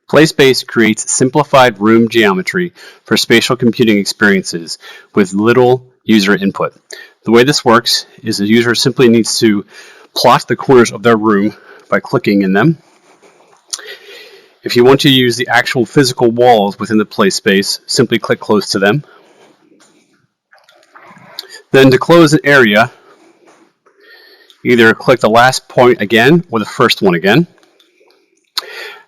Playspace creates simplified room geometry for spatial computing experiences with little user input. The way this works is the user simply needs to plot the corners of their room by clicking in them. If you want to use the actual physical walls within the Playspace, simply click close to them. Then to close an area, either click the last point again or the first one again.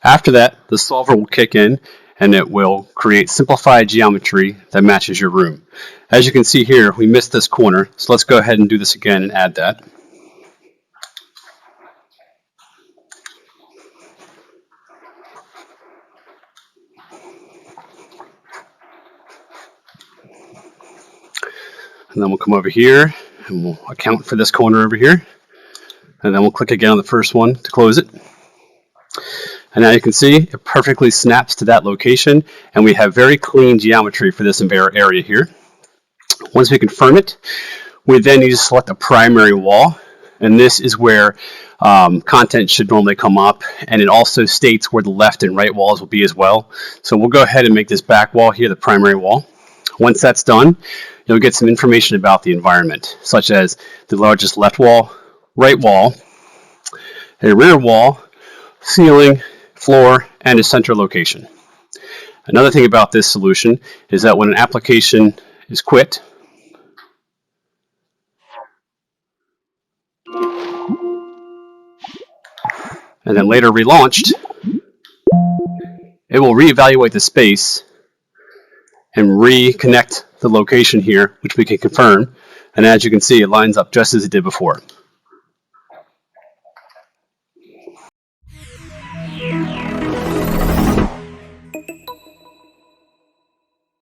After that, the solver will kick in and it will create simplified geometry that matches your room. As you can see here, we missed this corner, so let's go ahead and do this again and add that. And then we'll come over here and we'll account for this corner over here. And then we'll click again on the first one to close it. And now you can see it perfectly snaps to that location, and we have very clean geometry for this area here. Once we confirm it, we then need to select a primary wall, and this is where content should normally come up, and it also states where the left and right walls will be as well. So we'll go ahead and make this back wall here the primary wall. Once that's done, you'll get some information about the environment, such as the largest left wall, right wall, a rear wall, ceiling, floor, and a center location. Another thing about this solution is that when an application is quit, and then later relaunched, it will reevaluate the space and reconnect the location here, which we can confirm. And as you can see, it lines up just as it did before.